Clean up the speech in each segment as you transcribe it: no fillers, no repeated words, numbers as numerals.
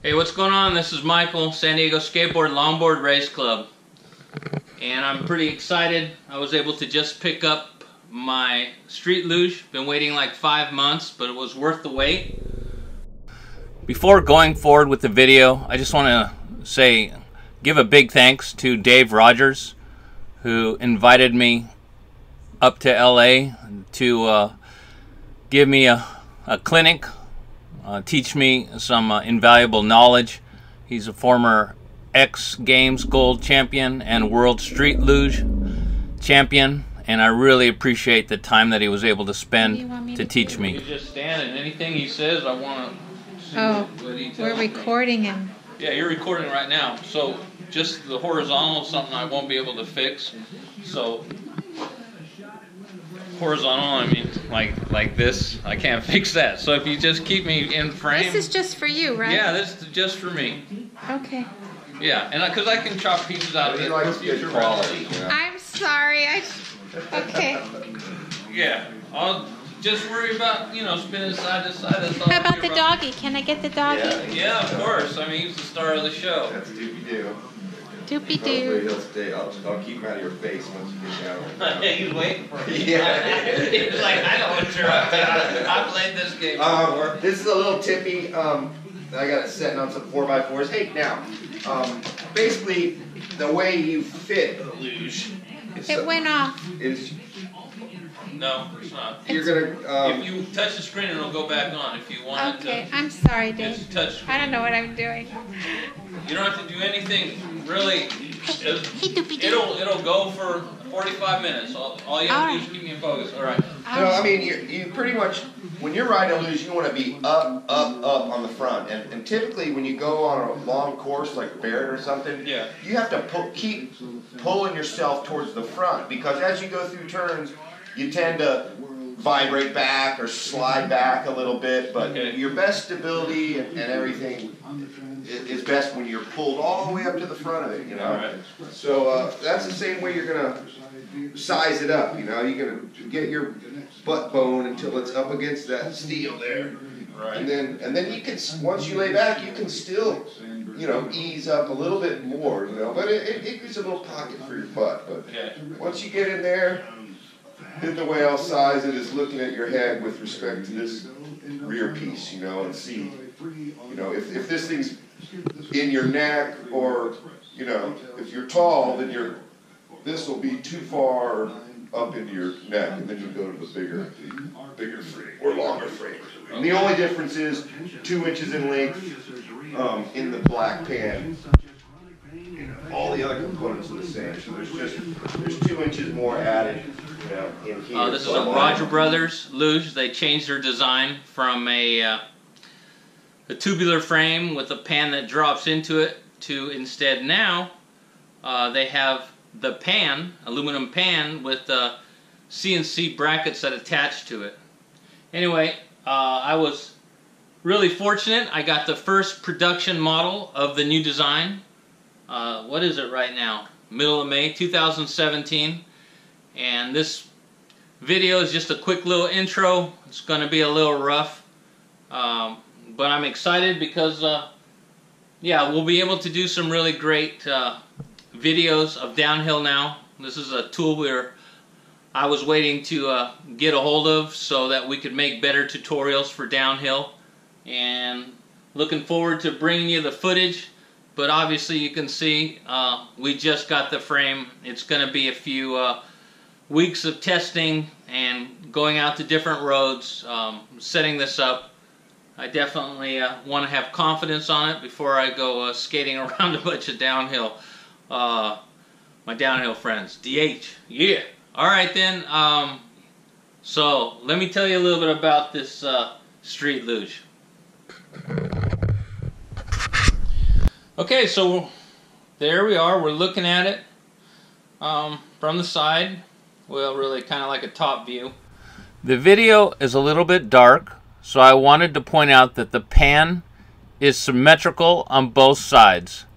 Hey, what's going on? This is Michael, San Diego Skateboard Longboard Race Club. And I'm pretty excited. I was able to just pick up my street luge. Been waiting like 5 months, but it was worth the wait. Before going forward with the video, I just want to give a big thanks to Dave Rogers, who invited me up to LA to give me a clinic, teach me some invaluable knowledge. He's a former X Games gold champion and World Street Luge champion, and I really appreciate the time that he was able to spend to teach me. You just stand and anything he says, I want to see what he tells me. We're recording him. Yeah, you're recording right now. So just the horizontal is something I won't be able to fix. So horizontal, I mean like this, I can't fix that. So if you just keep me in frame. This is just for you, right? Yeah, this is just for me. Okay. Yeah, and because I can chop pieces out of it for future quality. reference. I'm sorry. Okay. Yeah, I'll just worry about, spinning side to side. That's all. How about the doggy? Can I get the doggy? Yeah, of course. I mean, he's the star of the show. That's doopy-doo. Doopy-doo. He'll stay. I'll keep him out of your face once you get down. He's waiting for me. Yeah. He's like, I know what you're up to. I played this game before. This is a little tippy. I got it setting on some 4x4s. Hey, now, basically, the way you fit the luge. It went off. No, it's not. You're gonna. If you touch the screen, it'll go back on. If you want it to. Okay, I'm sorry, Dave. Just touch. I don't know what I'm doing. You don't have to do anything really. Hey, doopy-doo. It'll go for 45 minutes. All you have to do is keep me in focus. All right. No, I mean you pretty much when you're riding a luge, you want to be up on the front, and typically when you go on a long course like Barrett or something, yeah, you have to keep pulling yourself towards the front because as you go through turns, you tend to vibrate back or slide back a little bit, but your best stability and everything is best when you're pulled all the way up to the front of it, you know. All right. So that's the same way you're gonna size it up, you know. You're gonna get your butt bone until it's up against that steel there, right. and then you can, once you lay back, you can still, ease up a little bit more, But it gives a little pocket for your butt. But once you get in there, then the way I'll size it is looking at your head with respect to this rear piece, and see, if this thing's in your neck or, if you're tall, then this will be too far up into your neck, and then you go to the bigger frame or longer frame. And the only difference is 2 inches in length in the black pan. All the other components are the same, so there's 2 inches more added. In here. This is a Roger Brothers luge. They changed their design from a tubular frame with a pan that drops into it to instead now they have the pan, aluminum pan with CNC brackets that attach to it. Anyway, I was really fortunate. I got the first production model of the new design. What is it right now? Middle of May 2017. And this video is just a quick little intro. It's going to be a little rough, but I'm excited because, we'll be able to do some really great videos of downhill now. This is a tool where I was waiting to get a hold of so that we could make better tutorials for downhill, and looking forward to bringing you the footage. But obviously you can see we just got the frame. It's going to be a few weeks of testing and going out to different roads, setting this up. I definitely want to have confidence on it before I go skating around a bunch of downhill. My downhill friends, DH, yeah. Alright then, so let me tell you a little bit about this street luge. Okay, so there we are. We're looking at it from the side. Well, really kind of like a top view. The video is a little bit dark, so I wanted to point out that the pan is symmetrical on both sides.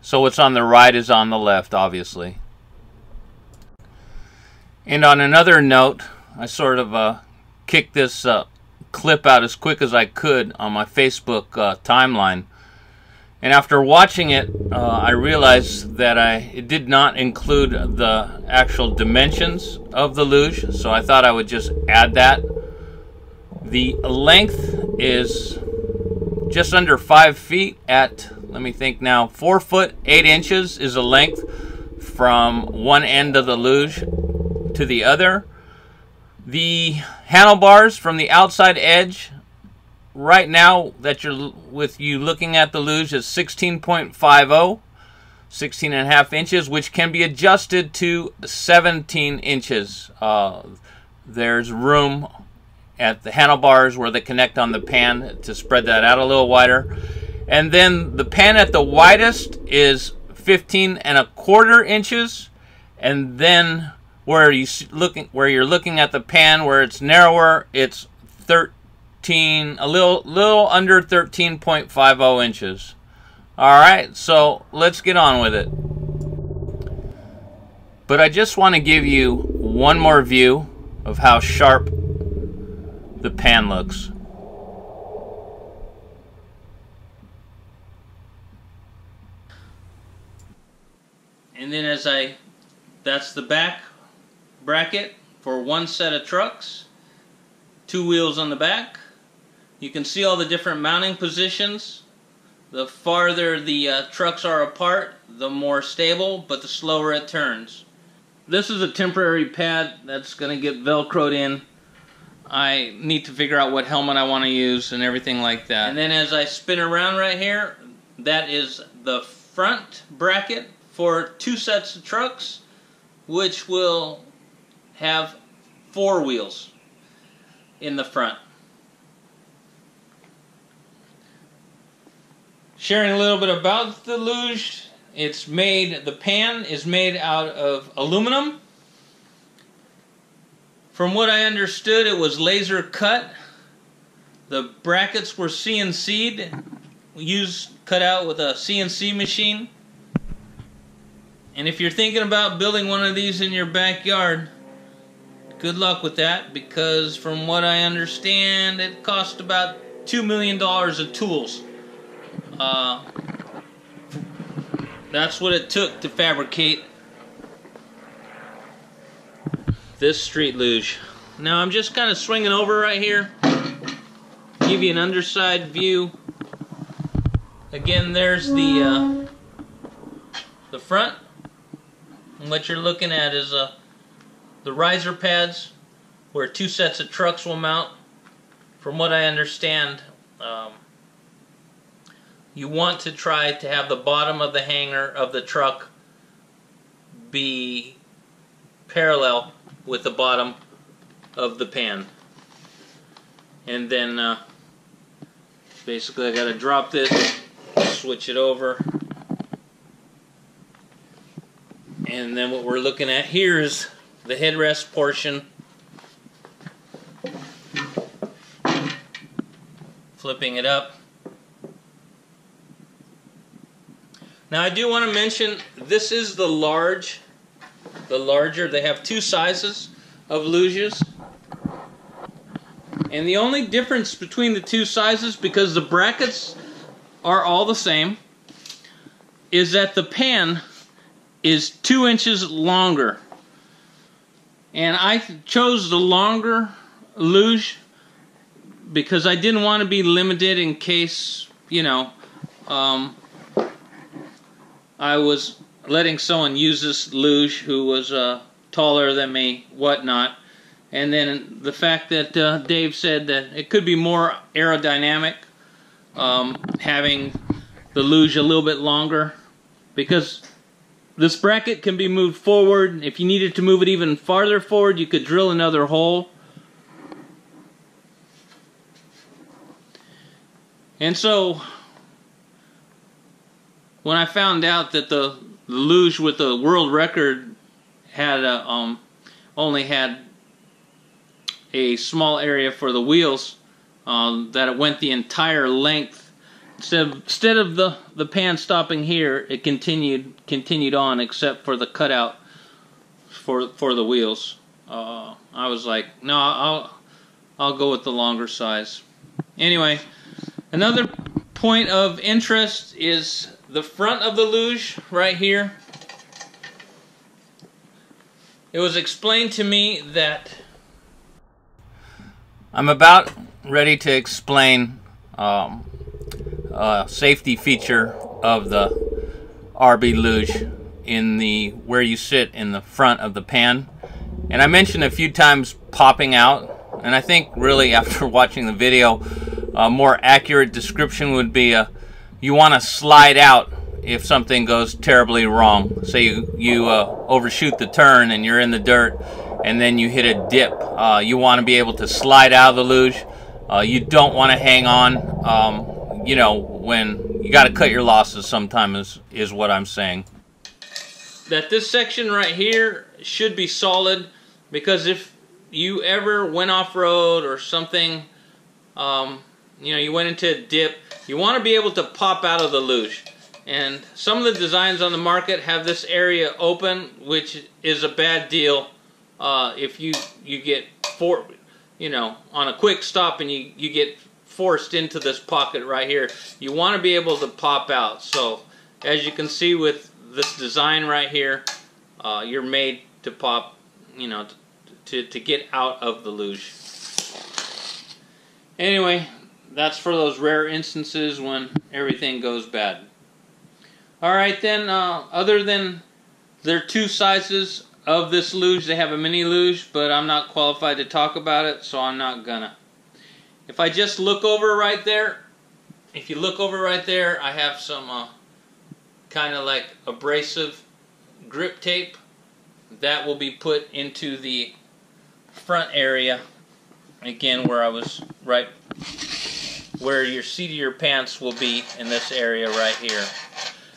So what's on the right is on the left, obviously. And on another note, I sort of kicked this clip out as quick as I could on my Facebook timeline. And after watching it, I realized that it did not include the actual dimensions of the luge, so I thought I would just add that. The length is just under 5 feet at, let me think now, 4 foot 8 inches is the length from one end of the luge to the other. The handlebars from the outside edge, right now that you looking at the luge, is 16.50, 16.5 inches, which can be adjusted to 17 inches. There's room at the handlebars where they connect on the pan to spread that out a little wider. And then the pan at the widest is 15.25 inches, and then where you're looking at the pan where it's narrower, it's a little under 13.50 inches. Alright, so let's get on with it. But I just want to give you one more view of how sharp the pan looks. And then that's the back bracket for one set of trucks, 2 wheels on the back. You can see all the different mounting positions. The farther the trucks are apart, the more stable, but the slower it turns. This is a temporary pad that's going to get velcroed in. I need to figure out what helmet I want to use and everything like that. And then as I spin around right here, that is the front bracket for 2 sets of trucks, which will have 4 wheels in the front. Sharing a little bit about the luge, the pan is made out of aluminum. From what I understood, it was laser cut. The brackets were CNC'd, cut out with a CNC machine. And if you're thinking about building one of these in your backyard, good luck with that, because from what I understand, it cost about $2 million of tools. That's what it took to fabricate this street luge. Now I'm just kind of swinging over right here, give you an underside view. Again, there's the front, and what you're looking at is the riser pads where 2 sets of trucks will mount. From what I understand, you want to try to have the bottom of the hanger of the truck be parallel with the bottom of the pan. And then basically I got to drop this, switch it over, and then what we're looking at here is the headrest portion. Flipping it up. Now I do want to mention, this is the larger. They have 2 sizes of luges. And the only difference between the 2 sizes, because the brackets are all the same, is that the pan is 2 inches longer. And I chose the longer luge because I didn't want to be limited in case, you know, I was letting someone use this luge who was taller than me, whatnot. And then the fact that Dave said that it could be more aerodynamic, having the luge a little bit longer, because this bracket can be moved forward. If you needed to move it even farther forward, you could drill another hole. And so when I found out that the luge with the world record had only had a small area for the wheels, that it went the entire length. Instead of the pan stopping here, it continued on, except for the cutout for the wheels. I was like, no, I'll go with the longer size. Anyway, another point of interest is the front of the luge right here. It was explained to me that I'm about ready to explain a safety feature of the RB luge in the where you sit in the front of the pan. And I mentioned a few times popping out, and I think really after watching the video, a more accurate description would be you want to slide out if something goes terribly wrong. Say you overshoot the turn and you're in the dirt and then you hit a dip. You want to be able to slide out of the luge. You don't want to hang on. You know, when you got to cut your losses sometimes is what I'm saying. That this section right here should be solid, because if you ever went off-road or something, you know, you went into a dip, you want to be able to pop out of the luge. And some of the designs on the market have this area open, which is a bad deal if you get you know, on a quick stop and you get forced into this pocket right here. You want to be able to pop out. So as you can see with this design right here, you're made to pop, you know, to get out of the luge. Anyway, that's for those rare instances when everything goes bad. Alright then, other than there are two sizes of this luge, they have a mini luge, but I'm not qualified to talk about it, so I'm not gonna. If I just look over right there, if you look over right there, I have some kind of like abrasive grip tape that will be put into the front area, again where I was right where your seat of your pants will be, in this area right here.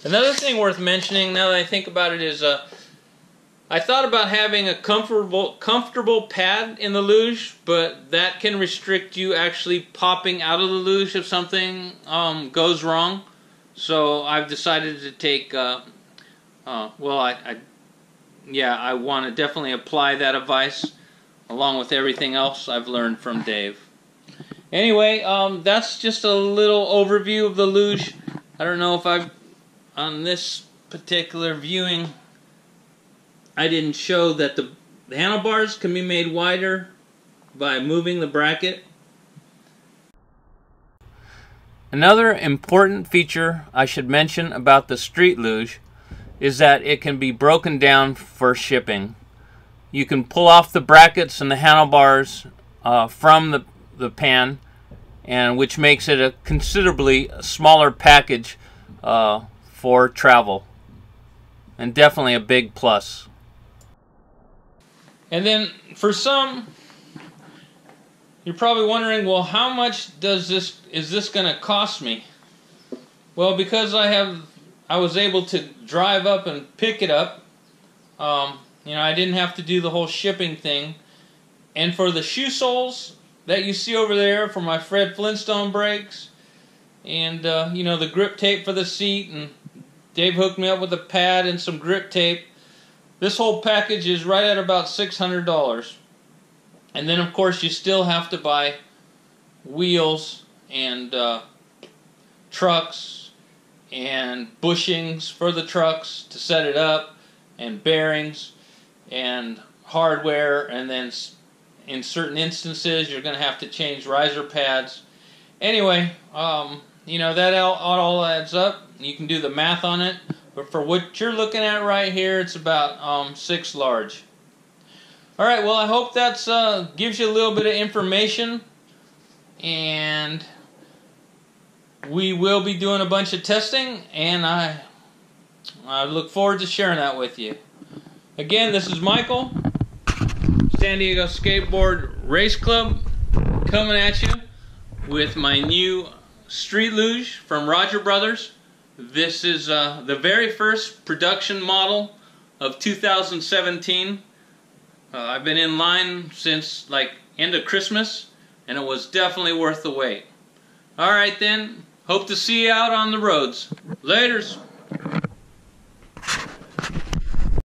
Another thing worth mentioning now that I think about it is I thought about having a comfortable pad in the luge, but that can restrict you actually popping out of the luge if something goes wrong. So I've decided to take well, I want to definitely apply that advice along with everything else I've learned from Dave. Anyway, that's just a little overview of the luge. I don't know if on this particular viewing, I didn't show that the handlebars can be made wider by moving the bracket. Another important feature I should mention about the street luge is that it can be broken down for shipping. You can pull off the brackets and the handlebars from the pan, and which makes it a considerably smaller package for travel, and definitely a big plus. And then for some, you're probably wondering, well, how much is this going to cost me? Well, because I was able to drive up and pick it up, you know, I didn't have to do the whole shipping thing. And for the shoe soles that you see over there for my Fred Flintstone brakes, and you know, the grip tape for the seat, and Dave hooked me up with a pad and some grip tape. This whole package is right at about $600. And then of course you still have to buy wheels and trucks and bushings for the trucks to set it up, and bearings and hardware, and then in certain instances you're going to have to change riser pads. Anyway, you know, that all adds up. You can do the math on it, but for what you're looking at right here, it's about 6 large. Alright, well, I hope that gives you a little bit of information, and we will be doing a bunch of testing, and I look forward to sharing that with you. Again, this is Michael, San Diego Skateboard Race Club, coming at you with my new street luge from Roger Brothers. This is the very first production model of 2017. I've been in line since like end of Christmas, and it was definitely worth the wait. Alright then, hope to see you out on the roads. Laters.